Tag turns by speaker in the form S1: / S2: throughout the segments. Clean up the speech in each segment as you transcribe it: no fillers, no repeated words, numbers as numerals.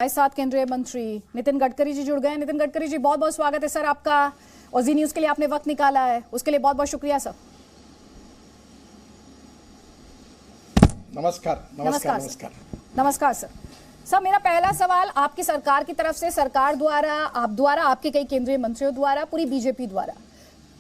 S1: हमारे साथ केंद्रीय मंत्री नितिन गडकरी जी जुड़ गए हैं। नितिन गडकरी जी, बहुत बहुत स्वागत है सर आपका, और जी न्यूज के लिए आपने वक्त निकाला है, उसके लिए बहुत बहुत शुक्रिया सर।
S2: नमस्कार।
S1: नमस्कार सर। नमस्कार सर। सर, मेरा पहला सवाल आपकी सरकार की तरफ से, सरकार द्वारा, आप द्वारा, आपके कई केंद्रीय मंत्रियों द्वारा, पूरी बीजेपी द्वारा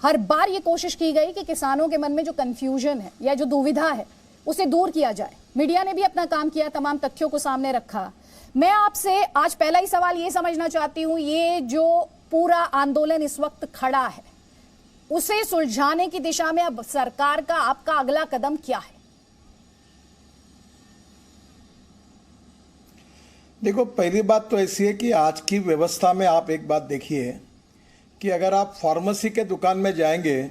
S1: हर बार ये कोशिश की गई कि किसानों के मन में जो कंफ्यूजन है या जो दुविधा है उसे दूर किया जाए। मीडिया ने भी अपना काम किया, तमाम तथ्यों को सामने रखा। मैं आपसे आज पहला ही सवाल ये समझना चाहती हूं, ये जो पूरा आंदोलन इस वक्त खड़ा है उसे सुलझाने की दिशा में अब सरकार का, आपका अगला कदम क्या है?
S2: देखो, पहली बात तो ऐसी है कि आज की व्यवस्था में आप एक बात देखिए कि अगर आप फार्मेसी के दुकान में जाएंगे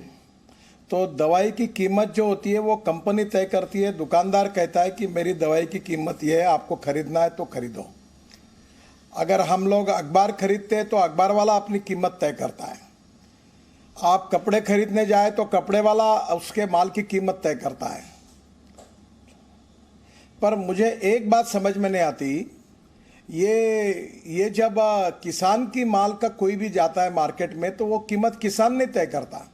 S2: तो दवाई की कीमत जो होती है वो कंपनी तय करती है। दुकानदार कहता है कि मेरी दवाई की कीमत ये है, आपको खरीदना है तो खरीदो। अगर हम लोग अखबार खरीदते हैं तो अखबार वाला अपनी कीमत तय करता है। आप कपड़े खरीदने जाए तो कपड़े वाला उसके माल की कीमत तय करता है। पर मुझे एक बात समझ में नहीं आती, ये जब किसान की माल का कोई भी जाता है मार्केट में तो वो कीमत किसान नहीं तय करता,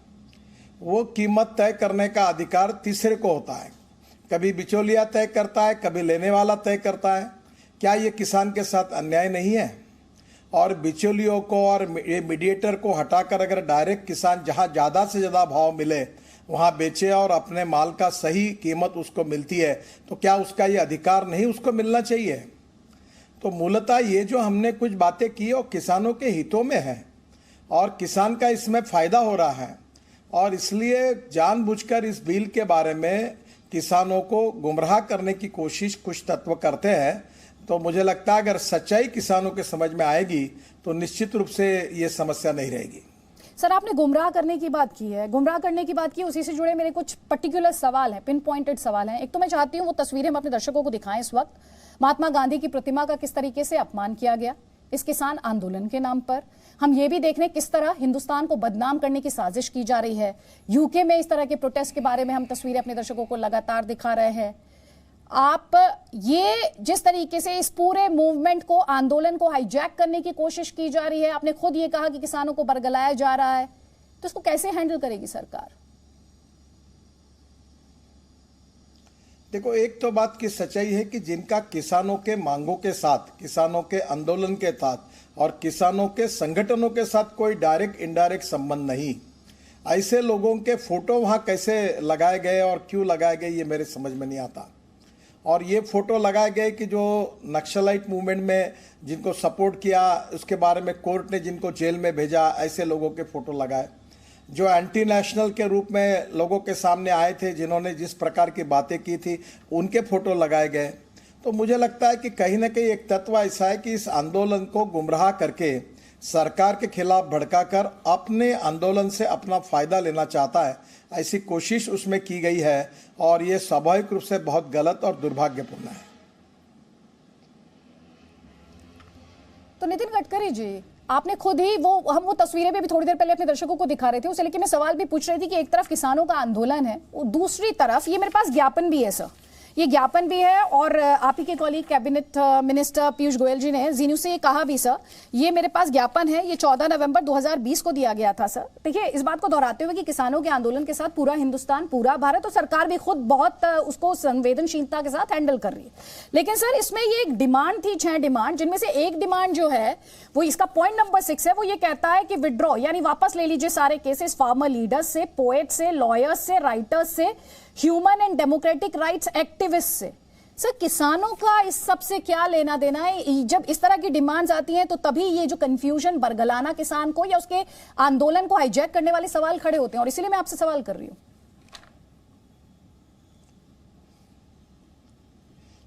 S2: वो कीमत तय करने का अधिकार तीसरे को होता है। कभी बिचौलिया तय करता है, कभी लेने वाला तय करता है। क्या ये किसान के साथ अन्याय नहीं है? और बिचौलियों को और मीडिएटर को हटाकर अगर डायरेक्ट किसान जहां ज़्यादा से ज़्यादा भाव मिले वहां बेचे और अपने माल का सही कीमत उसको मिलती है, तो क्या उसका ये अधिकार नहीं उसको मिलना चाहिए? तो मूलतः ये जो हमने कुछ बातें की और किसानों के हितों में है और किसान का इसमें फ़ायदा हो रहा है, और इसलिए जानबूझकर इस बिल के बारे में किसानों को गुमराह करने की कोशिश कुछ तत्व करते हैं। तो मुझे लगता है अगर सच्चाई किसानों के समझ में आएगी तो निश्चित रूप से ये समस्या नहीं रहेगी।
S1: सर, आपने गुमराह करने की बात की है, गुमराह करने की बात की, उसी से जुड़े मेरे कुछ पर्टिकुलर सवाल हैं, पिन पॉइंटेड सवाल हैं। एक तो मैं चाहती हूँ वो तस्वीरें हम अपने दर्शकों को दिखाएं। इस वक्त महात्मा गांधी की प्रतिमा का किस तरीके से अपमान किया गया इस किसान आंदोलन के नाम पर। हम ये भी देख रहे हैं किस तरह हिंदुस्तान को बदनाम करने की साजिश की जा रही है। यूके में इस तरह के प्रोटेस्ट के बारे में हम तस्वीरें अपने दर्शकों को लगातार दिखा रहे हैं। आप ये जिस तरीके से इस पूरे मूवमेंट को, आंदोलन को हाईजैक करने की कोशिश की जा रही है, आपने खुद ये कहा कि किसानों को बरगलाया जा रहा है, तो इसको कैसे हैंडल करेगी सरकार?
S2: देखो, एक तो बात की सच्चाई है कि जिनका किसानों के मांगों के साथ, किसानों के आंदोलन के साथ और किसानों के संगठनों के साथ कोई डायरेक्ट इनडायरेक्ट संबंध नहीं, ऐसे लोगों के फोटो वहां कैसे लगाए गए और क्यों लगाए गए ये मेरे समझ में नहीं आता। और ये फोटो लगाए गए कि जो नक्सलाइट मूवमेंट में जिनको सपोर्ट किया उसके बारे में कोर्ट ने जिनको जेल में भेजा, ऐसे लोगों के फोटो लगाए। जो एंटी नेशनल के रूप में लोगों के सामने आए थे, जिन्होंने जिस प्रकार की बातें की थी, उनके फोटो लगाए गए। तो मुझे लगता है कि कहीं ना कहीं एक तत्व ऐसा है कि इस आंदोलन को गुमराह करके सरकार के खिलाफ भड़काकर अपने आंदोलन से अपना फायदा लेना चाहता है, ऐसी कोशिश उसमें की गई है, और ये स्वाभाविक रूप से बहुत गलत और दुर्भाग्यपूर्ण है।
S1: तो नितिन गडकरी जी, आपने खुद ही हम वो तस्वीरें भी थोड़ी देर पहले अपने दर्शकों को दिखा रहे थे, उसे लेकर मैं सवाल भी पूछ रही थी कि एक तरफ किसानों का आंदोलन है, दूसरी तरफ ये मेरे पास ज्ञापन भी है सर, ये ज्ञापन भी है, और आप ही के colleague cabinet minister Piyush Goyal ji ने जी न्यूज से ये कहा भी सर, ये मेरे पास ज्ञापन है, ये 14 नवंबर 2020 को दिया गया था सर। देखिए, इस बात को दोहराते हुए कि किसानों के आंदोलन के साथ पूरा हिंदुस्तान, पूरा भारत और सरकार भी खुद बहुत उसको संवेदनशीलता के साथ हैंडल कर रही है। लेकिन सर, इसमें ये एक डिमांड थी, 6 डिमांड, जिनमें से एक डिमांड जो है वो इसका पॉइंट नंबर 6 है, वो ये कहता है कि विड्रॉ यानी वापस ले लीजिए सारे केसेस फार्मर लीडर्स से, पोएट से, लॉयर्स से, राइटर्स से, human and democratic rights activist से। सर, किसानों का इस सब से क्या लेना देना है? जब इस तरह की डिमांड्स आती हैं तो तभी ये जो कंफ्यूजन, बरगलाना किसान को या उसके आंदोलन को हाईजैक करने वाले सवाल खड़े होते हैं, और इसीलिए मैं आपसे सवाल कर रही हूं।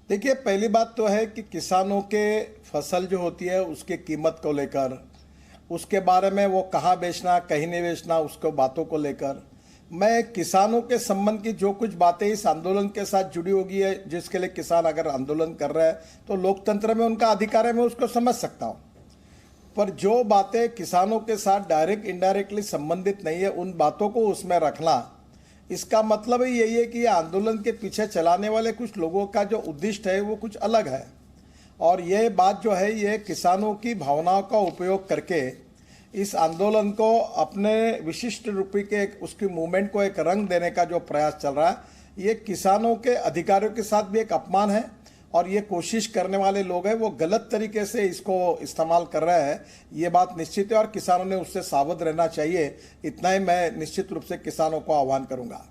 S2: देखिए, पहली बात तो है कि किसानों के फसल जो होती है उसके कीमत को लेकर, उसके बारे में वो कहाँ बेचना, कहीं नहीं बेचना, उसको बातों को लेकर मैं किसानों के संबंध की जो कुछ बातें इस आंदोलन के साथ जुड़ी होगी है, जिसके लिए किसान अगर आंदोलन कर रहा है तो लोकतंत्र में उनका अधिकार है, मैं उसको समझ सकता हूँ। पर जो बातें किसानों के साथ डायरेक्ट इनडायरेक्टली संबंधित नहीं है, उन बातों को उसमें रखना, इसका मतलब ही यही है कि आंदोलन के पीछे चलाने वाले कुछ लोगों का जो उद्देश्य है वो कुछ अलग है। और ये बात जो है ये किसानों की भावनाओं का उपयोग करके इस आंदोलन को अपने विशिष्ट रूपी के उसकी मूवमेंट को एक रंग देने का जो प्रयास चल रहा है, ये किसानों के अधिकारों के साथ भी एक अपमान है। और ये कोशिश करने वाले लोग हैं वो गलत तरीके से इसको इस्तेमाल कर रहे हैं, ये बात निश्चित है और किसानों ने उससे सावध रहना चाहिए। इतना ही मैं निश्चित रूप से किसानों को आह्वान करूंगा।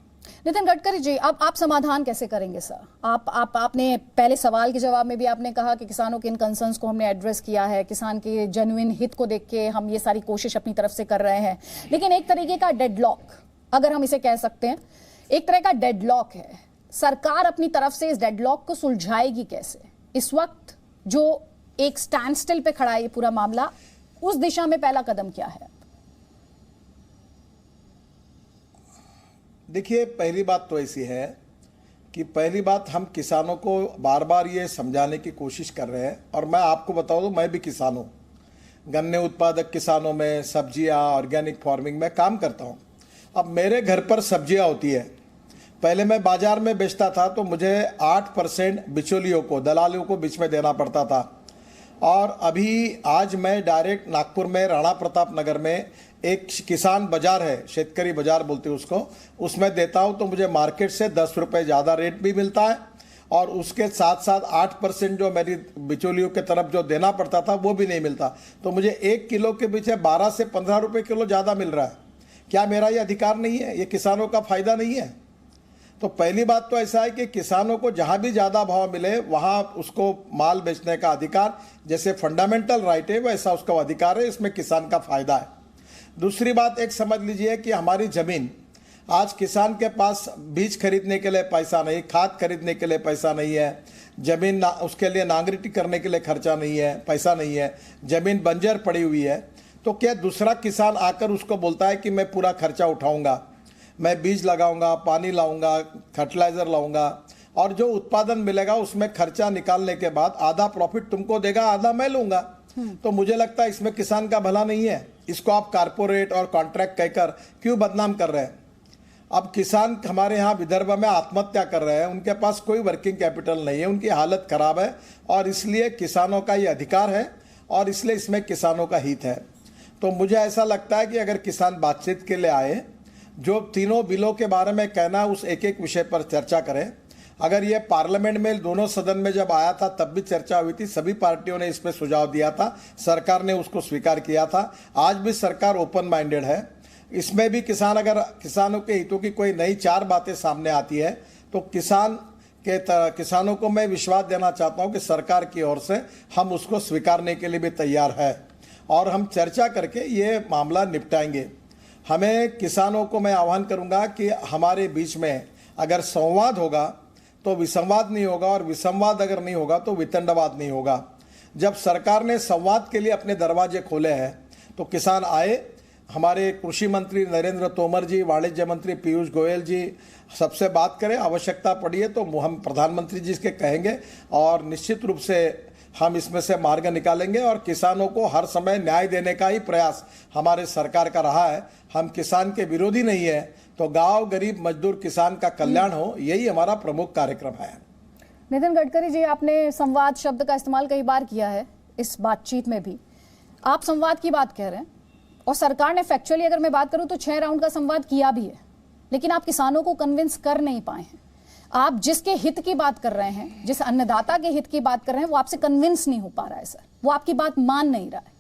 S1: नितिन गडकरी जी, अब आप समाधान कैसे करेंगे सर? आपने पहले सवाल के जवाब में भी आपने कहा कि किसानों के इन कंसर्न्स को हमने एड्रेस किया है, किसान के जेन्युइन हित को देख के हम ये सारी कोशिश अपनी तरफ से कर रहे हैं, लेकिन एक तरीके का डेडलॉक, अगर हम इसे कह सकते हैं, एक तरह का डेडलॉक है। सरकार अपनी तरफ से इस डेडलॉक को सुलझाएगी कैसे? इस वक्त जो एक स्टैंड स्टिल पे खड़ा है ये पूरा मामला, उस दिशा में पहला कदम क्या है?
S2: देखिए, पहली बात तो ऐसी है कि पहली बात हम किसानों को बार बार ये समझाने की कोशिश कर रहे हैं। और मैं आपको बता दूं, मैं भी किसान हूँ, गन्ने उत्पादक किसानों में, सब्जियां, ऑर्गेनिक फार्मिंग में काम करता हूँ। अब मेरे घर पर सब्जियां होती है, पहले मैं बाजार में बेचता था तो मुझे 8% बिचौलियों को, दलालों को बीच में देना पड़ता था। और अभी आज मैं डायरेक्ट नागपुर में राणा प्रताप नगर में एक किसान बाजार है, शेतकरी बाजार बोलते हैं उसको, उसमें देता हूं तो मुझे मार्केट से 10 रुपये ज़्यादा रेट भी मिलता है और उसके साथ साथ 8% जो मेरी बिचौलियों के तरफ जो देना पड़ता था वो भी नहीं मिलता। तो मुझे 1 किलो के पीछे 12 से 15 रुपये किलो ज़्यादा मिल रहा है। क्या मेरा ये अधिकार नहीं है? ये किसानों का फायदा नहीं है? तो पहली बात तो ऐसा है कि किसानों को जहां भी ज़्यादा भाव मिले वहां उसको माल बेचने का अधिकार, जैसे फंडामेंटल राइट है वैसा उसका अधिकार है, इसमें किसान का फायदा है। दूसरी बात एक समझ लीजिए कि हमारी ज़मीन, आज किसान के पास बीज खरीदने के लिए पैसा नहीं, खाद खरीदने के लिए पैसा नहीं है, ज़मीन उसके लिए नांगरटी करने के लिए खर्चा नहीं है, पैसा नहीं है, ज़मीन बंजर पड़ी हुई है, तो क्या दूसरा किसान आकर उसको बोलता है कि मैं पूरा खर्चा उठाऊंगा, मैं बीज लगाऊंगा, पानी लाऊंगा, फर्टिलाइजर लाऊंगा और जो उत्पादन मिलेगा उसमें खर्चा निकालने के बाद आधा प्रॉफिट तुमको देगा, आधा मैं लूंगा? तो मुझे लगता है इसमें किसान का भला नहीं है। इसको आप कारपोरेट और कॉन्ट्रैक्ट कहकर क्यों बदनाम कर रहे हैं? अब किसान हमारे यहाँ विदर्भ में आत्महत्या कर रहे हैं, उनके पास कोई वर्किंग कैपिटल नहीं है, उनकी हालत खराब है और इसलिए किसानों का ये अधिकार है और इसलिए इसमें किसानों का हित है। तो मुझे ऐसा लगता है कि अगर किसान बातचीत के लिए आए, जो तीनों बिलों के बारे में कहना है उस एक एक विषय पर चर्चा करें। अगर ये पार्लियामेंट में दोनों सदन में जब आया था तब भी चर्चा हुई थी, सभी पार्टियों ने इस पर सुझाव दिया था, सरकार ने उसको स्वीकार किया था। आज भी सरकार ओपन माइंडेड है, इसमें भी किसान, अगर किसानों के हितों की कोई नई 4 बातें सामने आती है तो किसानों को मैं विश्वास देना चाहता हूं कि सरकार की ओर से हम उसको स्वीकारने के लिए भी तैयार है और हम चर्चा करके ये मामला निपटाएंगे। हमें किसानों को मैं आह्वान करूंगा कि हमारे बीच में अगर संवाद होगा तो विसंवाद नहीं होगा और विसंवाद अगर नहीं होगा तो वितंडवाद नहीं होगा। जब सरकार ने संवाद के लिए अपने दरवाजे खोले हैं तो किसान आए, हमारे कृषि मंत्री नरेंद्र तोमर जी, वाणिज्य मंत्री पीयूष गोयल जी सबसे बात करें, आवश्यकता पड़ी है तो हम प्रधानमंत्री जी के कहेंगे और निश्चित रूप से हम इसमें से मार्ग निकालेंगे और किसानों को हर समय न्याय देने का ही प्रयास हमारे सरकार का रहा है। हम किसान के विरोधी नहीं है, तो गांव गरीब मजदूर किसान का कल्याण हो, यही हमारा प्रमुख कार्यक्रम है।
S1: नितिन गडकरी जी, आपने संवाद शब्द का इस्तेमाल कई बार किया है इस बातचीत में भी। आप संवाद की बात कह रहे हैं और सरकार ने फैक्चुअली अगर मैं बात करूं तो 6 राउंड का संवाद किया भी है, लेकिन आप किसानों को कन्विंस कर नहीं पाए हैं। आप जिसके हित की बात कर रहे हैं, जिस अन्नदाता के हित की बात कर रहे हैं, वो आपसे कन्विंस नहीं हो पा रहा है सर, वो आपकी बात मान नहीं रहा है।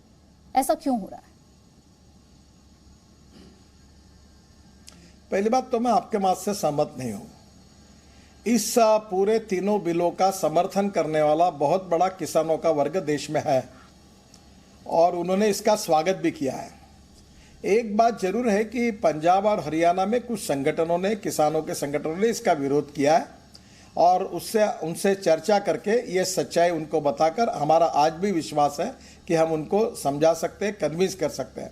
S1: ऐसा क्यों हो रहा है?
S2: पहली बात तो मैं आपके बात से सहमत नहीं हूं। इस पूरे तीनों बिलों का समर्थन करने वाला बहुत बड़ा किसानों का वर्ग देश में है और उन्होंने इसका स्वागत भी किया है। एक बात जरूर है कि पंजाब और हरियाणा में कुछ संगठनों ने, किसानों के संगठनों ने इसका विरोध किया है और उनसे चर्चा करके ये सच्चाई उनको बताकर हमारा आज भी विश्वास है कि हम उनको समझा सकते हैं, कन्विंस कर सकते हैं।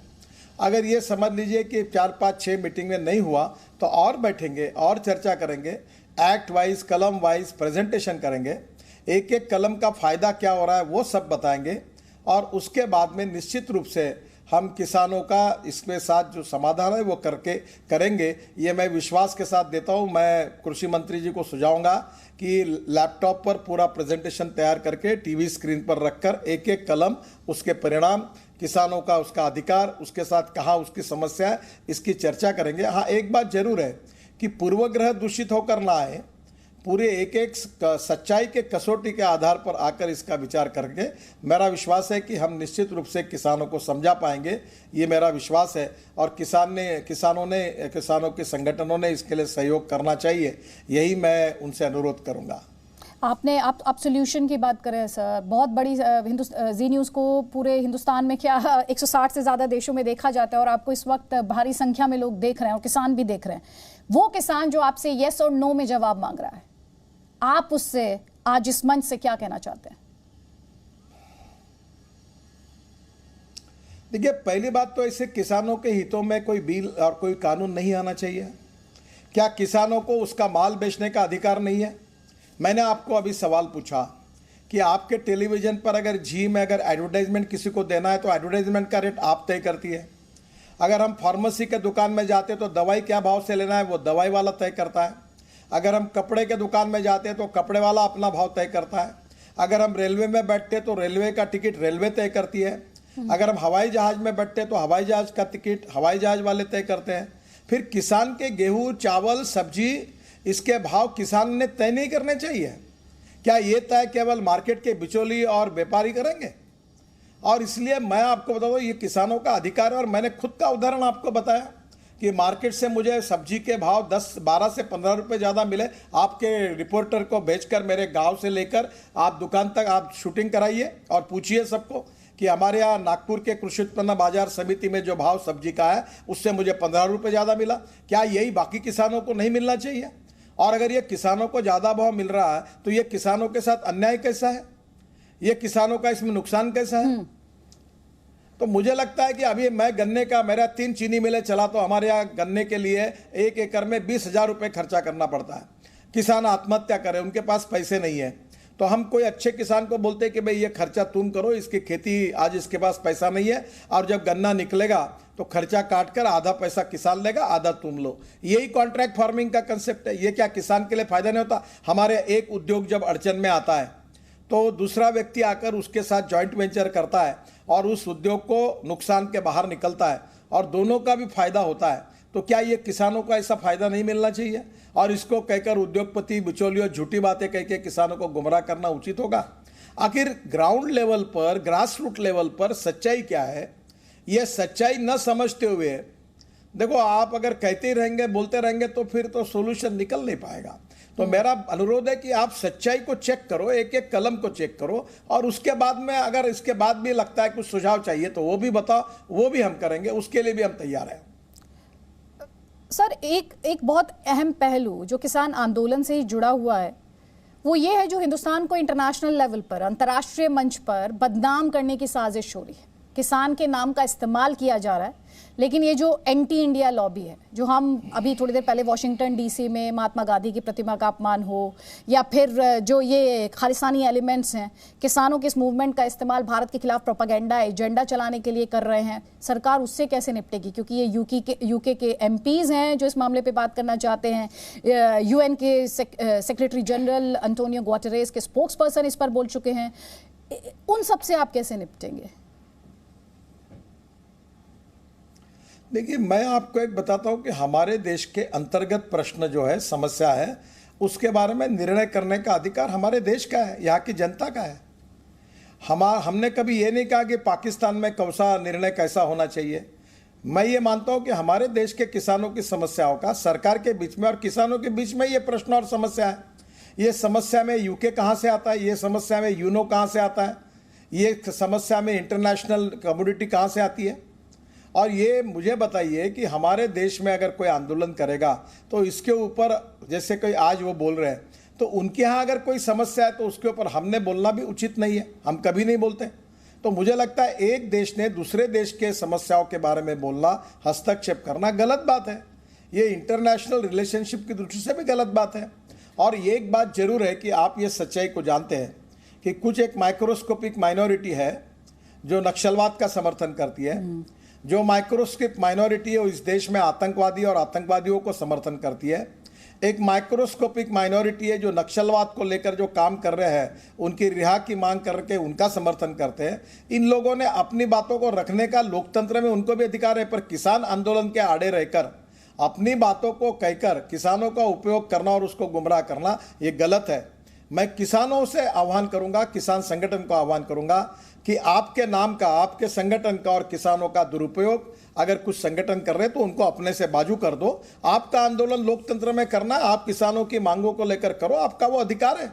S2: अगर ये समझ लीजिए कि 4, 5, 6 मीटिंग में नहीं हुआ तो और बैठेंगे और चर्चा करेंगे, एक्ट वाइज, कलम वाइज प्रेजेंटेशन करेंगे, एक एक कलम का फायदा क्या हो रहा है वो सब बताएंगे और उसके बाद में निश्चित रूप से हम किसानों का इसके साथ जो समाधान है वो करके करेंगे, ये मैं विश्वास के साथ देता हूँ। मैं कृषि मंत्री जी को सुझाऊंगा कि लैपटॉप पर पूरा प्रेजेंटेशन तैयार करके टीवी स्क्रीन पर रखकर एक एक कलम उसके परिणाम, किसानों का उसका अधिकार, उसके साथ कहाँ उसकी समस्या है, इसकी चर्चा करेंगे। हाँ, एक बात जरूर है कि पूर्वग्रह दूषित होकर ना आए, पूरे एक एक सच्चाई के कसौटी के आधार पर आकर इसका विचार करके मेरा विश्वास है कि हम निश्चित रूप से किसानों को समझा पाएंगे, ये मेरा विश्वास है। और किसानों के संगठनों ने इसके लिए सहयोग करना चाहिए, यही मैं उनसे अनुरोध करूंगा।
S1: आप सोल्यूशन की बात करें सर, बहुत बड़ी जी न्यूज़ को पूरे हिंदुस्तान में क्या 160 से ज़्यादा देशों में देखा जाता है और आपको इस वक्त भारी संख्या में लोग देख रहे हैं और किसान भी देख रहे हैं। वो किसान जो आपसे येस और नो में जवाब मांग रहा है, आप उससे आज इस मंच से क्या कहना चाहते हैं?
S2: देखिए, पहली बात तो ऐसे किसानों के हितों में कोई बिल और कोई कानून नहीं आना चाहिए। क्या किसानों को उसका माल बेचने का अधिकार नहीं है? मैंने आपको अभी सवाल पूछा कि आपके टेलीविजन पर अगर जी में अगर एडवर्टाइजमेंट किसी को देना है तो एडवर्टाइजमेंट का रेट आप तय करती है। अगर हम फार्मेसी के दुकान में जाते तो दवाई क्या भाव से लेना है वो दवाई वाला तय करता है। अगर हम कपड़े के दुकान में जाते हैं तो कपड़े वाला अपना भाव तय करता है। अगर हम रेलवे में बैठते तो रेलवे का टिकट रेलवे तय करती है। अगर हम हवाई जहाज में बैठते तो हवाई जहाज का टिकट हवाई जहाज वाले तय करते हैं। फिर किसान के गेहूं, चावल, सब्जी, इसके भाव किसान ने तय नहीं करने चाहिए? क्या ये तय केवल मार्केट के बिचौली और व्यापारी करेंगे? और इसलिए मैं आपको बता दूं, ये किसानों का अधिकार है। और मैंने खुद का उदाहरण आपको बताया कि मार्केट से मुझे सब्जी के भाव 10, 12 से 15 रुपए ज़्यादा मिले। आपके रिपोर्टर को भेजकर मेरे गांव से लेकर आप दुकान तक आप शूटिंग कराइए और पूछिए सबको कि हमारे यहाँ नागपुर के कृषि उत्पन्न बाजार समिति में जो भाव सब्जी का है उससे मुझे 15 रुपये ज़्यादा मिला। क्या यही बाकी किसानों को नहीं मिलना चाहिए? और अगर ये किसानों को ज़्यादा भाव मिल रहा है तो ये किसानों के साथ अन्याय कैसा है? ये किसानों का इसमें नुकसान कैसा है? तो मुझे लगता है कि अभी मैं गन्ने का, मेरा 3 चीनी मिलें चला तो हमारे यहाँ गन्ने के लिए 1 एकड़ में 20,000 रुपये खर्चा करना पड़ता है। किसान आत्महत्या करे, उनके पास पैसे नहीं है, तो हम कोई अच्छे किसान को बोलते हैं कि भाई ये खर्चा तुम करो, इसकी खेती आज इसके पास पैसा नहीं है, और जब गन्ना निकलेगा तो खर्चा काट कर आधा पैसा किसान लेगा, आधा तुम लो। यही कॉन्ट्रैक्ट फार्मिंग का कंसेप्ट है। ये क्या किसान के लिए फायदा नहीं होता? हमारे एक उद्योग जब अड़चन में आता है तो दूसरा व्यक्ति आकर उसके साथ जॉइंट वेंचर करता है और उस उद्योग को नुकसान के बाहर निकलता है और दोनों का भी फायदा होता है। तो क्या ये किसानों को ऐसा फायदा नहीं मिलना चाहिए? और इसको कहकर उद्योगपति, बिचौलियों झूठी बातें कह के किसानों को गुमराह करना उचित होगा? आखिर ग्राउंड लेवल पर, ग्रास रूट लेवल पर सच्चाई क्या है? ये सच्चाई न समझते हुए, देखो, आप अगर कहते ही रहेंगे, बोलते रहेंगे तो फिर तो सोल्यूशन निकल नहीं पाएगा। तो मेरा अनुरोध है कि आप सच्चाई को चेक करो, एक एक कलम को चेक करो, और उसके बाद में अगर इसके बाद भी लगता है कुछ सुझाव चाहिए तो वो भी बताओ, वो भी हम करेंगे, उसके लिए भी हम तैयार हैं।
S1: सर, एक बहुत अहम पहलू जो किसान आंदोलन से ही जुड़ा हुआ है वो ये है, जो हिंदुस्तान को इंटरनेशनल लेवल पर, अंतर्राष्ट्रीय मंच पर बदनाम करने की साजिश हो रही है। किसान के नाम का इस्तेमाल किया जा रहा है, लेकिन ये जो एंटी इंडिया लॉबी है, जो हम अभी थोड़ी देर पहले वॉशिंगटन डीसी में महात्मा गांधी की प्रतिमा का अपमान हो, या फिर जो ये खालिस्तानी एलिमेंट्स हैं, किसानों के इस मूवमेंट का इस्तेमाल भारत के खिलाफ प्रोपेगेंडा, एजेंडा चलाने के लिए कर रहे हैं, सरकार उससे कैसे निपटेगी? क्योंकि ये यूके के एमपीज हैं जो इस मामले पे बात करना चाहते हैं। यूएन के सेक्रेटरी जनरल अंटोनियो गुटेरेस के स्पोक्स पर्सन इस पर बोल चुके हैं। उन सब से आप कैसे निपटेंगे?
S2: देखिए, मैं आपको एक बताता हूं कि हमारे देश के अंतर्गत प्रश्न जो है, समस्या है, उसके बारे में निर्णय करने का अधिकार हमारे देश का है, यहाँ की जनता का है। हमने कभी ये नहीं कहा कि पाकिस्तान में कौसा निर्णय कैसा होना चाहिए। मैं ये मानता हूं कि हमारे देश के किसानों की समस्याओं का सरकार के बीच में और किसानों के बीच में ये प्रश्न और समस्या है। ये समस्या में यूके कहाँ से आता है, ये समस्या में यूनो कहाँ से आता है, ये समस्या में इंटरनेशनल कम्युनिटी कहाँ से आती है। और ये मुझे बताइए कि हमारे देश में अगर कोई आंदोलन करेगा तो इसके ऊपर, जैसे कोई आज वो बोल रहे हैं, तो उनके यहाँ अगर कोई समस्या है तो उसके ऊपर हमने बोलना भी उचित नहीं है, हम कभी नहीं बोलते। तो मुझे लगता है एक देश ने दूसरे देश के समस्याओं के बारे में बोलना, हस्तक्षेप करना गलत बात है। ये इंटरनेशनल रिलेशनशिप की दृष्टि से भी गलत बात है। और ये एक बात जरूर है कि आप ये सच्चाई को जानते हैं कि कुछ एक माइक्रोस्कोपिक माइनॉरिटी है जो नक्सलवाद का समर्थन करती है, जो माइक्रोस्कोपिक माइनॉरिटी है वो इस देश में आतंकवादी और आतंकवादियों को समर्थन करती है, एक माइक्रोस्कोपिक माइनॉरिटी है जो नक्सलवाद को लेकर जो काम कर रहे हैं उनकी रिहा की मांग करके उनका समर्थन करते हैं। इन लोगों ने अपनी बातों को रखने का लोकतंत्र में उनको भी अधिकार है, पर किसान आंदोलन के आड़े रहकर अपनी बातों को कहकर किसानों का उपयोग करना और उसको गुमराह करना ये गलत है। मैं किसानों से आह्वान करूंगा, किसान संगठन को आह्वान करूंगा कि आपके नाम का, आपके संगठन का और किसानों का दुरुपयोग अगर कुछ संगठन कर रहे तो उनको अपने से बाजू कर दो। आपका आंदोलन लोकतंत्र में करना, आप किसानों की मांगों को लेकर करो, आपका वो अधिकार है।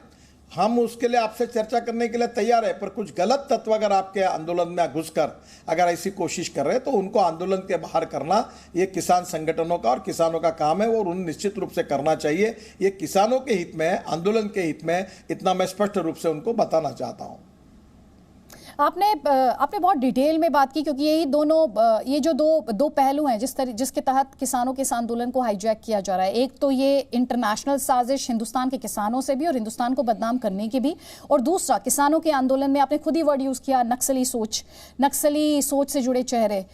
S2: हम उसके लिए आपसे चर्चा करने के लिए तैयार है, पर कुछ गलत तत्व अगर आपके आंदोलन में घुसकर अगर ऐसी कोशिश कर रहे हैं तो उनको आंदोलन के बाहर करना ये किसान संगठनों का और किसानों का काम है और उन्हें निश्चित रूप से करना चाहिए। ये किसानों के हित में है, आंदोलन के हित में, इतना मैं स्पष्ट रूप से उनको बताना चाहता हूँ।
S1: आपने बहुत डिटेल में बात की, क्योंकि यही दोनों, ये जो दो पहलू हैं जिसके तहत किसानों के इस आंदोलन को हाईजैक किया जा रहा है। एक तो ये इंटरनेशनल साजिश हिंदुस्तान के किसानों से भी और हिंदुस्तान को बदनाम करने की भी, और दूसरा किसानों के आंदोलन में आपने खुद ही वर्ड यूज़ किया, नक्सली सोच से जुड़े चेहरे।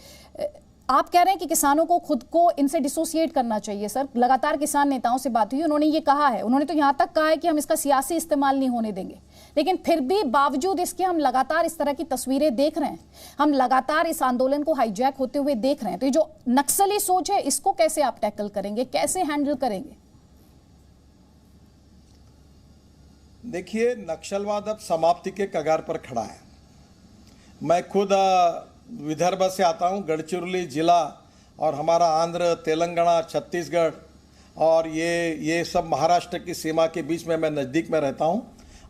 S1: आप कह रहे हैं कि किसानों को खुद को इनसे डिसोसिएट करना चाहिए। सर, लगातार किसान नेताओं से बात हुई, उन्होंने ये कहा है, उन्होंने तो यहाँ तक कहा है कि हम इसका सियासी इस्तेमाल नहीं होने देंगे, लेकिन फिर भी बावजूद इसके हम लगातार इस तरह की तस्वीरें देख रहे हैं, हम लगातार इस आंदोलन को हाईजैक होते हुए देख रहे हैं। तो ये जो नक्सली सोच है, इसको कैसे आप टैकल करेंगे, कैसे हैंडल करेंगे?
S2: देखिए, नक्सलवाद अब समाप्ति के कगार पर खड़ा है। मैं खुद विदर्भ से आता हूँ, गढ़चिरौली जिला, और हमारा आंध्र, तेलंगाना, छत्तीसगढ़ और ये सब महाराष्ट्र की सीमा के बीच में मैं नज़दीक में रहता हूँ।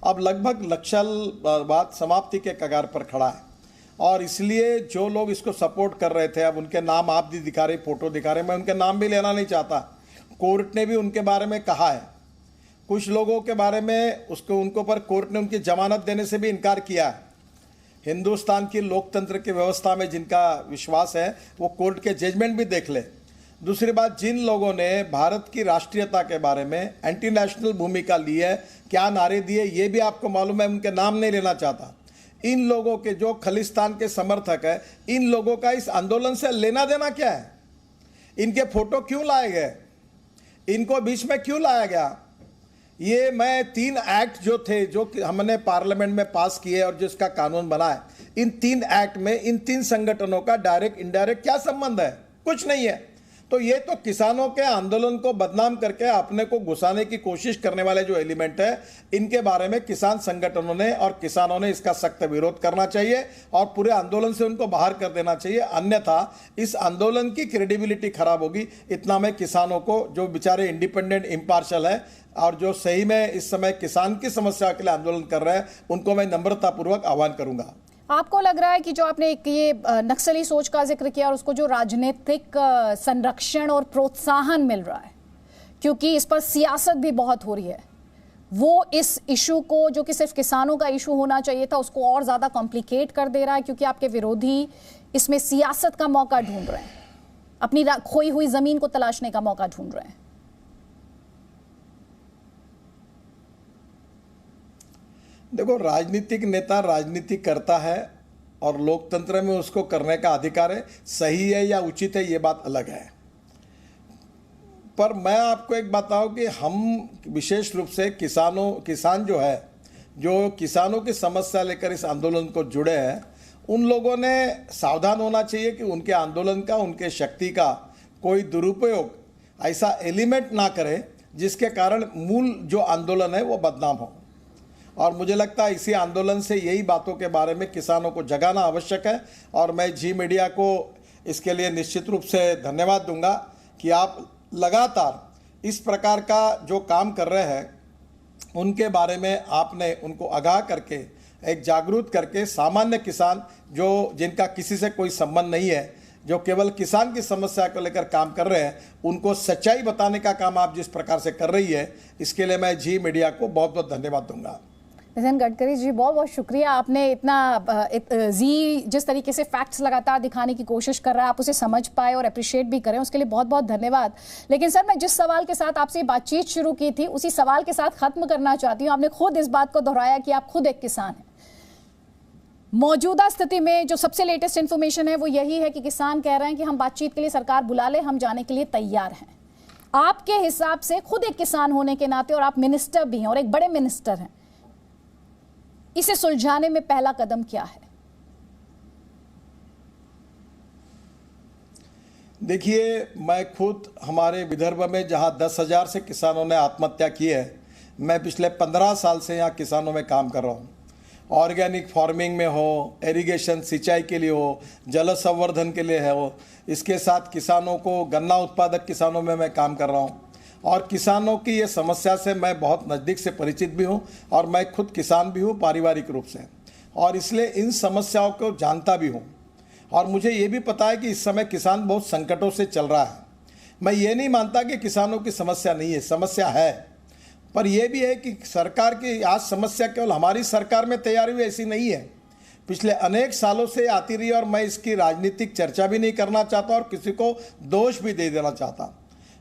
S2: अब लगभग नक्सलवाद समाप्ति के कगार पर खड़ा है और इसलिए जो लोग इसको सपोर्ट कर रहे थे, अब उनके नाम आप भी दिखा रहे, फोटो दिखा रहे, मैं उनके नाम भी लेना नहीं चाहता। कोर्ट ने भी उनके बारे में कहा है, कुछ लोगों के बारे में उनको पर कोर्ट ने उनकी जमानत देने से भी इनकार किया है। हिंदुस्तान की लोकतंत्र की व्यवस्था में जिनका विश्वास है वो कोर्ट के जजमेंट भी देख ले। दूसरी बात, जिन लोगों ने भारत की राष्ट्रीयता के बारे में एंटी नेशनल भूमिका ली है, क्या नारे दिए, ये भी आपको मालूम है, उनके नाम नहीं लेना चाहता। इन लोगों के जो खालिस्तान के समर्थक है, इन लोगों का इस आंदोलन से लेना देना क्या है? इनके फोटो क्यों लाए गए? इनको बीच में क्यों लाया गया? ये मैं 3 एक्ट जो थे, जो हमने पार्लियामेंट में पास किए और जिसका कानून बना है, इन 3 एक्ट में इन 3 संगठनों का डायरेक्ट इनडायरेक्ट क्या संबंध है? कुछ नहीं है। तो ये तो किसानों के आंदोलन को बदनाम करके अपने को घुसाने की कोशिश करने वाले जो एलिमेंट है, इनके बारे में किसान संगठनों ने और किसानों ने इसका सख्त विरोध करना चाहिए और पूरे आंदोलन से उनको बाहर कर देना चाहिए, अन्यथा इस आंदोलन की क्रेडिबिलिटी खराब होगी। इतना मैं किसानों को, जो बेचारे इंडिपेंडेंट इम्पार्शल है और जो सही में इस समय किसान की समस्या के लिए आंदोलन कर रहे हैं, उनको मैं नम्रतापूर्वक आह्वान करूंगा।
S1: आपको लग रहा है कि जो आपने ये नक्सली सोच का जिक्र किया और उसको जो राजनीतिक संरक्षण और प्रोत्साहन मिल रहा है, क्योंकि इस पर सियासत भी बहुत हो रही है, वो इस इशू को, जो कि सिर्फ किसानों का इशू होना चाहिए था, उसको और ज़्यादा कॉम्प्लिकेट कर दे रहा है, क्योंकि आपके विरोधी इसमें सियासत का मौका ढूंढ रहे हैं, अपनी खोई हुई ज़मीन को तलाशने का मौका ढूंढ रहे हैं।
S2: देखो, राजनीतिक नेता राजनीति करता है और लोकतंत्र में उसको करने का अधिकार है। सही है या उचित है, ये बात अलग है। पर मैं आपको एक बताऊं कि हम विशेष रूप से किसान जो है, जो किसानों की समस्या लेकर इस आंदोलन को जुड़े हैं, उन लोगों ने सावधान होना चाहिए कि उनके आंदोलन का, उनके शक्ति का कोई दुरुपयोग ऐसा एलिमेंट ना करे जिसके कारण मूल जो आंदोलन है वो बदनाम हो। और मुझे लगता है इसी आंदोलन से यही बातों के बारे में किसानों को जगाना आवश्यक है। और मैं जी मीडिया को इसके लिए निश्चित रूप से धन्यवाद दूंगा कि आप लगातार इस प्रकार का जो काम कर रहे हैं, उनके बारे में आपने उनको आगाह करके, एक जागरूक करके, सामान्य किसान जो जिनका किसी से कोई संबंध नहीं है, जो केवल किसान की समस्या को लेकर काम कर रहे हैं, उनको सच्चाई बताने का काम आप जिस प्रकार से कर रही है, इसके लिए मैं जी मीडिया को बहुत बहुत धन्यवाद दूंगा।
S1: नितिन गडकरी जी, बहुत बहुत शुक्रिया। आपने इतना जी जिस तरीके से फैक्ट्स लगातार दिखाने की कोशिश कर रहा है, आप उसे समझ पाए और अप्रिशिएट भी करें, उसके लिए बहुत बहुत धन्यवाद। लेकिन सर, मैं जिस सवाल के साथ आपसे बातचीत शुरू की थी, उसी सवाल के साथ खत्म करना चाहती हूँ। आपने खुद इस बात को दोहराया कि आप खुद एक किसान हैं। मौजूदा स्थिति में जो सबसे लेटेस्ट इंफॉर्मेशन है वो यही है कि किसान कह रहे हैं कि हम बातचीत के लिए सरकार बुला ले, हम जाने के लिए तैयार हैं। आपके हिसाब से खुद एक किसान होने के नाते और आप मिनिस्टर भी हैं और एक बड़े मिनिस्टर हैं, इसे सुलझाने में पहला कदम क्या है?
S2: देखिए, मैं खुद हमारे विदर्भ में जहां 10,000 से किसानों ने आत्महत्या की है, मैं पिछले 15 साल से यहाँ किसानों में काम कर रहा हूँ। ऑर्गेनिक फार्मिंग में हो, इरिगेशन सिंचाई के लिए हो, जल संवर्धन के लिए है हो, इसके साथ किसानों को, गन्ना उत्पादक किसानों में मैं काम कर रहा हूँ और किसानों की ये समस्या से मैं बहुत नज़दीक से परिचित भी हूँ और मैं खुद किसान भी हूँ पारिवारिक रूप से, और इसलिए इन समस्याओं को जानता भी हूँ। और मुझे ये भी पता है कि इस समय किसान बहुत संकटों से चल रहा है। मैं ये नहीं मानता कि किसानों की समस्या नहीं है, समस्या है, पर यह भी है कि सरकार की आज समस्या केवल हमारी सरकार में तैयार हुई ऐसी नहीं है, पिछले अनेक सालों से आती रही, और मैं इसकी राजनीतिक चर्चा भी नहीं करना चाहता और किसी को दोष भी दे देना चाहता।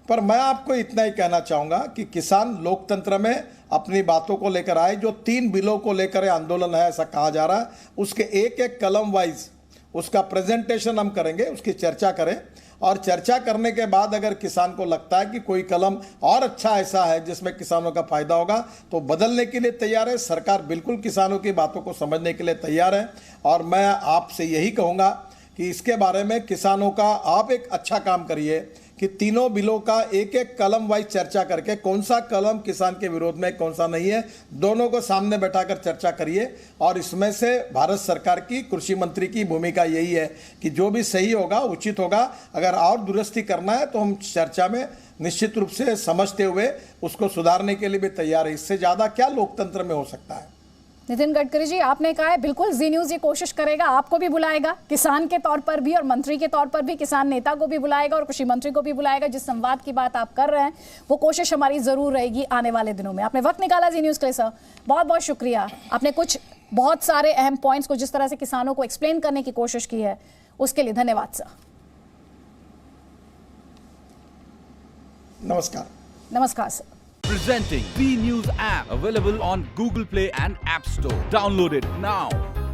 S2: पर मैं आपको इतना ही कहना चाहूँगा कि किसान लोकतंत्र में अपनी बातों को लेकर आए। जो 3 बिलों को लेकर आंदोलन है ऐसा कहा जा रहा है, उसके एक एक कलम वाइज उसका प्रेजेंटेशन हम करेंगे, उसकी चर्चा करें, और चर्चा करने के बाद अगर किसान को लगता है कि कोई कलम और अच्छा ऐसा है जिसमें किसानों का फायदा होगा तो बदलने के लिए तैयार है। सरकार बिल्कुल किसानों की बातों को समझने के लिए तैयार है, और मैं आपसे यही कहूँगा कि इसके बारे में किसानों का आप एक अच्छा काम करिए कि तीनों बिलों का एक एक कलम वाइज चर्चा करके कौन सा कलम किसान के विरोध में, कौन सा नहीं है, दोनों को सामने बैठाकर चर्चा करिए। और इसमें से भारत सरकार की कृषि मंत्री की भूमिका यही है कि जो भी सही होगा, उचित होगा, अगर और दुरुस्ती करना है तो हम चर्चा में निश्चित रूप से समझते हुए उसको सुधारने के लिए भी तैयार है। इससे ज़्यादा क्या लोकतंत्र में हो सकता है।
S1: नितिन गडकरी जी, आपने कहा है बिल्कुल जी न्यूज़ ये कोशिश करेगा, आपको भी बुलाएगा किसान के तौर पर भी और मंत्री के तौर पर भी, किसान नेता को भी बुलाएगा और कृषि मंत्री को भी बुलाएगा। जिस संवाद की बात आप कर रहे हैं वो कोशिश हमारी जरूर रहेगी आने वाले दिनों में। आपने वक्त निकाला जी न्यूज़ के लिए सर, बहुत बहुत शुक्रिया। आपने कुछ बहुत सारे अहम पॉइंट्स को जिस तरह से किसानों को एक्सप्लेन करने की कोशिश की है उसके लिए धन्यवाद सर।
S2: नमस्कार।
S1: नमस्कार sir.
S3: Presenting V News app, available on Google Play and App Store. Download it now.